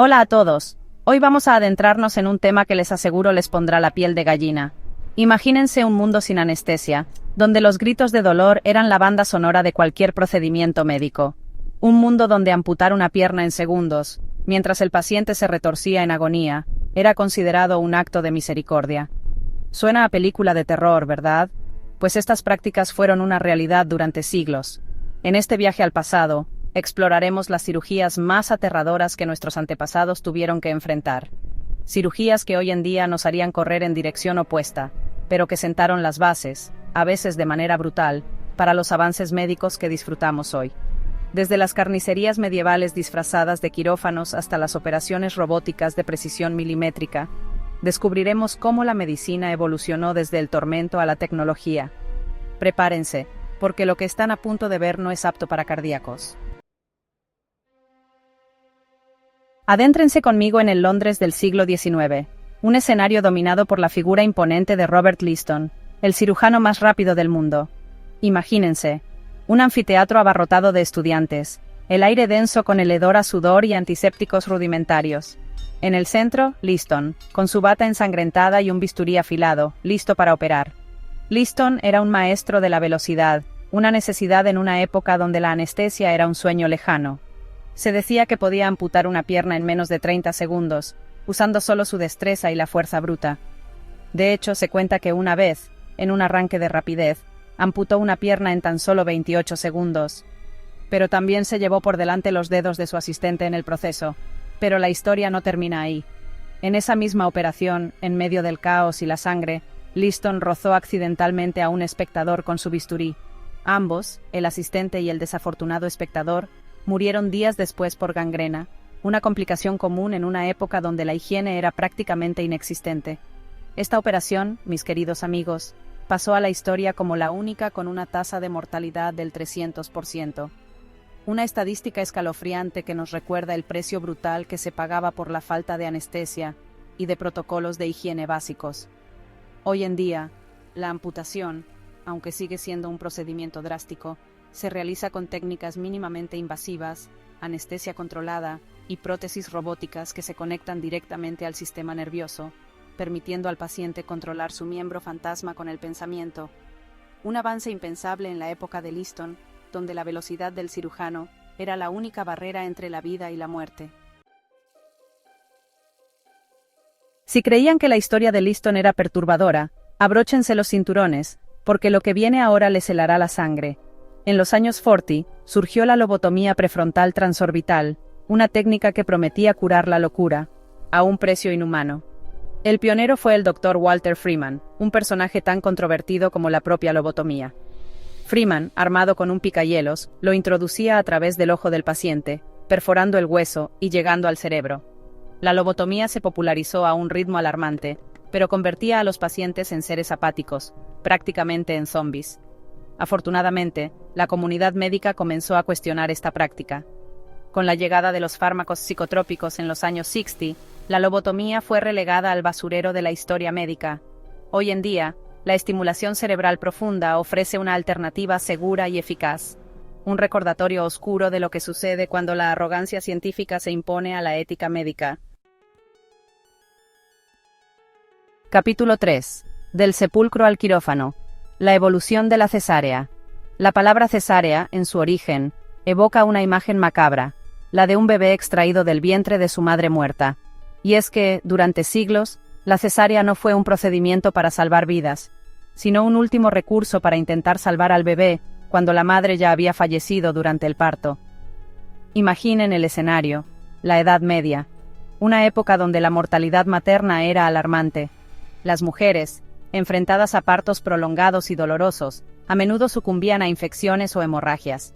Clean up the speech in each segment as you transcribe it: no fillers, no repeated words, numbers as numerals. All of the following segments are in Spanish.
Hola a todos. Hoy vamos a adentrarnos en un tema que les aseguro les pondrá la piel de gallina. Imagínense un mundo sin anestesia, donde los gritos de dolor eran la banda sonora de cualquier procedimiento médico. Un mundo donde amputar una pierna en segundos, mientras el paciente se retorcía en agonía, era considerado un acto de misericordia. Suena a película de terror, ¿verdad? Pues estas prácticas fueron una realidad durante siglos. En este viaje al pasado, exploraremos las cirugías más aterradoras que nuestros antepasados tuvieron que enfrentar. Cirugías que hoy en día nos harían correr en dirección opuesta, pero que sentaron las bases, a veces de manera brutal, para los avances médicos que disfrutamos hoy. Desde las carnicerías medievales disfrazadas de quirófanos hasta las operaciones robóticas de precisión milimétrica, descubriremos cómo la medicina evolucionó desde el tormento a la tecnología. Prepárense, porque lo que están a punto de ver no es apto para cardíacos. Adéntrense conmigo en el Londres del siglo XIX, un escenario dominado por la figura imponente de Robert Liston, el cirujano más rápido del mundo. Imagínense, un anfiteatro abarrotado de estudiantes, el aire denso con el hedor a sudor y antisépticos rudimentarios. En el centro, Liston, con su bata ensangrentada y un bisturí afilado, listo para operar. Liston era un maestro de la velocidad, una necesidad en una época donde la anestesia era un sueño lejano. Se decía que podía amputar una pierna en menos de 30 segundos, usando solo su destreza y la fuerza bruta. De hecho, se cuenta que una vez, en un arranque de rapidez, amputó una pierna en tan solo 28 segundos. Pero también se llevó por delante los dedos de su asistente en el proceso. Pero la historia no termina ahí. En esa misma operación, en medio del caos y la sangre, Liston rozó accidentalmente a un espectador con su bisturí. Ambos, el asistente y el desafortunado espectador, murieron días después por gangrena, una complicación común en una época donde la higiene era prácticamente inexistente. Esta operación, mis queridos amigos, pasó a la historia como la única con una tasa de mortalidad del 300%. Una estadística escalofriante que nos recuerda el precio brutal que se pagaba por la falta de anestesia y de protocolos de higiene básicos. Hoy en día, la amputación, aunque sigue siendo un procedimiento drástico, se realiza con técnicas mínimamente invasivas, anestesia controlada y prótesis robóticas que se conectan directamente al sistema nervioso, permitiendo al paciente controlar su miembro fantasma con el pensamiento. Un avance impensable en la época de Liston, donde la velocidad del cirujano era la única barrera entre la vida y la muerte. Si creían que la historia de Liston era perturbadora, abróchense los cinturones, porque lo que viene ahora les helará la sangre. En los años 40, surgió la lobotomía prefrontal transorbital, una técnica que prometía curar la locura, a un precio inhumano. El pionero fue el Dr. Walter Freeman, un personaje tan controvertido como la propia lobotomía. Freeman, armado con un picahielos, lo introducía a través del ojo del paciente, perforando el hueso y llegando al cerebro. La lobotomía se popularizó a un ritmo alarmante, pero convertía a los pacientes en seres apáticos, prácticamente en zombies. Afortunadamente, la comunidad médica comenzó a cuestionar esta práctica. Con la llegada de los fármacos psicotrópicos en los años 60, la lobotomía fue relegada al basurero de la historia médica. Hoy en día, la estimulación cerebral profunda ofrece una alternativa segura y eficaz. Un recordatorio oscuro de lo que sucede cuando la arrogancia científica se impone a la ética médica. Capítulo 3. Del sepulcro al quirófano. La evolución de la cesárea. La palabra cesárea, en su origen, evoca una imagen macabra, la de un bebé extraído del vientre de su madre muerta. Y es que, durante siglos, la cesárea no fue un procedimiento para salvar vidas, sino un último recurso para intentar salvar al bebé cuando la madre ya había fallecido durante el parto. Imaginen el escenario, la Edad Media, una época donde la mortalidad materna era alarmante. Las mujeres, enfrentadas a partos prolongados y dolorosos, a menudo sucumbían a infecciones o hemorragias.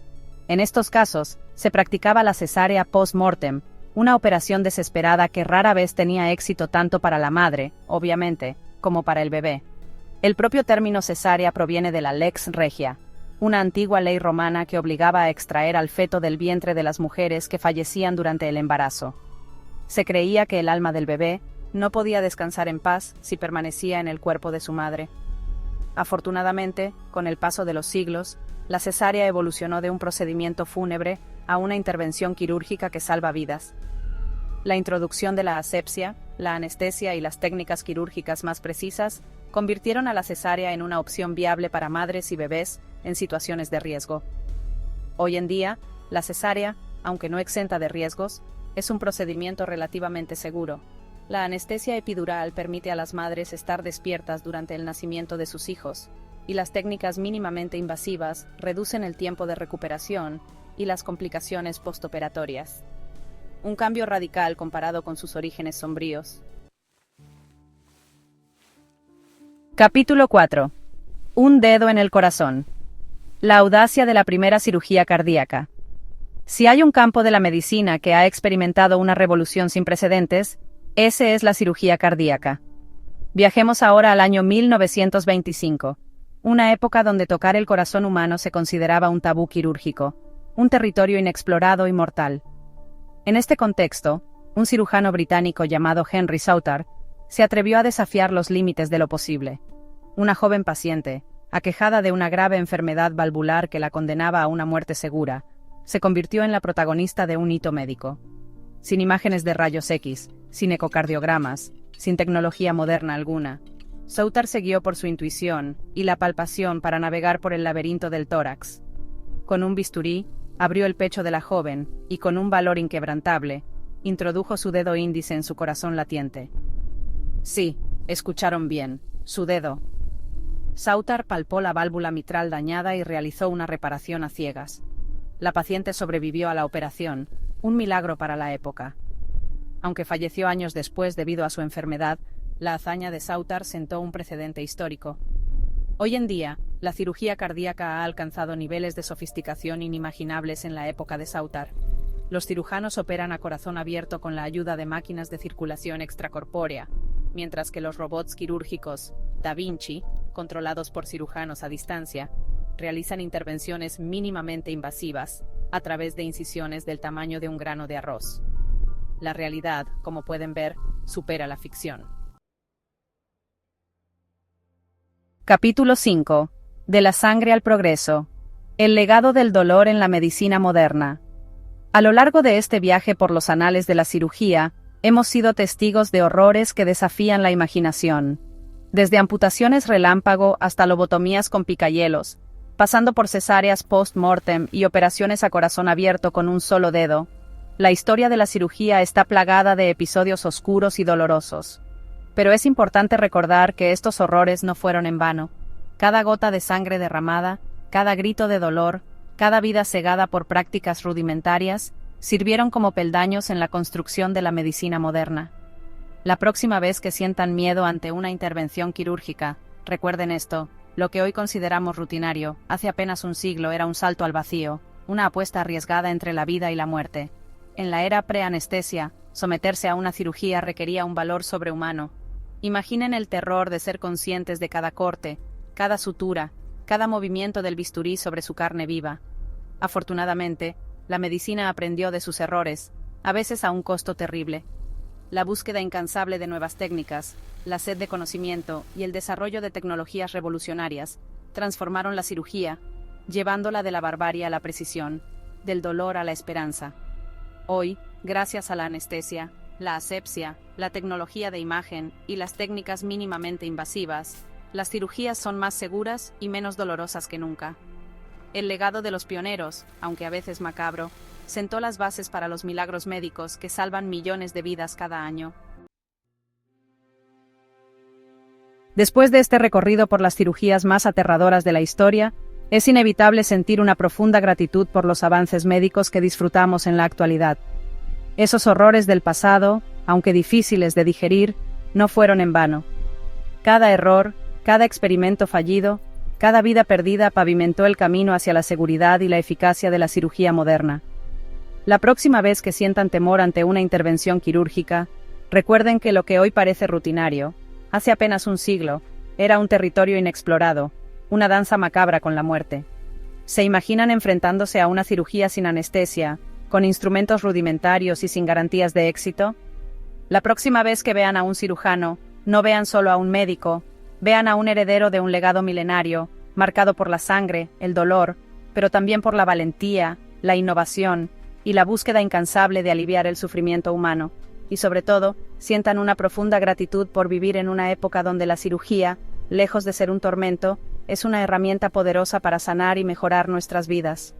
En estos casos, se practicaba la cesárea post-mortem, una operación desesperada que rara vez tenía éxito tanto para la madre, obviamente, como para el bebé. El propio término cesárea proviene de la lex regia, una antigua ley romana que obligaba a extraer al feto del vientre de las mujeres que fallecían durante el embarazo. Se creía que el alma del bebé no podía descansar en paz si permanecía en el cuerpo de su madre. Afortunadamente, con el paso de los siglos, la cesárea evolucionó de un procedimiento fúnebre a una intervención quirúrgica que salva vidas. La introducción de la asepsia, la anestesia y las técnicas quirúrgicas más precisas convirtieron a la cesárea en una opción viable para madres y bebés en situaciones de riesgo. Hoy en día, la cesárea, aunque no exenta de riesgos, es un procedimiento relativamente seguro. La anestesia epidural permite a las madres estar despiertas durante el nacimiento de sus hijos, y las técnicas mínimamente invasivas reducen el tiempo de recuperación y las complicaciones postoperatorias. Un cambio radical comparado con sus orígenes sombríos. Capítulo 4. Un dedo en el corazón. La audacia de la primera cirugía cardíaca. Si hay un campo de la medicina que ha experimentado una revolución sin precedentes, ese es la cirugía cardíaca. Viajemos ahora al año 1925, una época donde tocar el corazón humano se consideraba un tabú quirúrgico, un territorio inexplorado y mortal. En este contexto, un cirujano británico llamado Henry Southard se atrevió a desafiar los límites de lo posible. Una joven paciente, aquejada de una grave enfermedad valvular que la condenaba a una muerte segura, se convirtió en la protagonista de un hito médico. Sin imágenes de rayos X, sin ecocardiogramas, sin tecnología moderna alguna, Southard se guió por su intuición y la palpación para navegar por el laberinto del tórax. Con un bisturí, abrió el pecho de la joven y, con un valor inquebrantable, introdujo su dedo índice en su corazón latiente. Sí, escucharon bien, su dedo. Southard palpó la válvula mitral dañada y realizó una reparación a ciegas. La paciente sobrevivió a la operación, un milagro para la época. Aunque falleció años después debido a su enfermedad, la hazaña de Southard sentó un precedente histórico. Hoy en día, la cirugía cardíaca ha alcanzado niveles de sofisticación inimaginables en la época de Southard. Los cirujanos operan a corazón abierto con la ayuda de máquinas de circulación extracorpórea, mientras que los robots quirúrgicos Da Vinci, controlados por cirujanos a distancia, realizan intervenciones mínimamente invasivas a través de incisiones del tamaño de un grano de arroz. La realidad, como pueden ver, supera la ficción. Capítulo 5. De la sangre al progreso. El legado del dolor en la medicina moderna. A lo largo de este viaje por los anales de la cirugía, hemos sido testigos de horrores que desafían la imaginación. Desde amputaciones relámpago hasta lobotomías con picayelos, pasando por cesáreas post-mortem y operaciones a corazón abierto con un solo dedo, la historia de la cirugía está plagada de episodios oscuros y dolorosos. Pero es importante recordar que estos horrores no fueron en vano. Cada gota de sangre derramada, cada grito de dolor, cada vida cegada por prácticas rudimentarias, sirvieron como peldaños en la construcción de la medicina moderna. La próxima vez que sientan miedo ante una intervención quirúrgica, recuerden esto: lo que hoy consideramos rutinario, hace apenas un siglo era un salto al vacío, una apuesta arriesgada entre la vida y la muerte. En la era preanestesia, someterse a una cirugía requería un valor sobrehumano. Imaginen el terror de ser conscientes de cada corte, cada sutura, cada movimiento del bisturí sobre su carne viva. Afortunadamente, la medicina aprendió de sus errores, a veces a un costo terrible. La búsqueda incansable de nuevas técnicas, la sed de conocimiento y el desarrollo de tecnologías revolucionarias transformaron la cirugía, llevándola de la barbarie a la precisión, del dolor a la esperanza. Hoy, gracias a la anestesia, la asepsia, la tecnología de imagen y las técnicas mínimamente invasivas, las cirugías son más seguras y menos dolorosas que nunca. El legado de los pioneros, aunque a veces macabro, sentó las bases para los milagros médicos que salvan millones de vidas cada año. Después de este recorrido por las cirugías más aterradoras de la historia, es inevitable sentir una profunda gratitud por los avances médicos que disfrutamos en la actualidad. Esos horrores del pasado, aunque difíciles de digerir, no fueron en vano. Cada error, cada experimento fallido, cada vida perdida pavimentó el camino hacia la seguridad y la eficacia de la cirugía moderna. La próxima vez que sientan temor ante una intervención quirúrgica, recuerden que lo que hoy parece rutinario, hace apenas un siglo, era un territorio inexplorado, una danza macabra con la muerte. ¿Se imaginan enfrentándose a una cirugía sin anestesia, con instrumentos rudimentarios y sin garantías de éxito? La próxima vez que vean a un cirujano, no vean solo a un médico, vean a un heredero de un legado milenario, marcado por la sangre, el dolor, pero también por la valentía, la innovación y la búsqueda incansable de aliviar el sufrimiento humano. y sobre todo, sientan una profunda gratitud por vivir en una época donde la cirugía, lejos de ser un tormento, es una herramienta poderosa para sanar y mejorar nuestras vidas.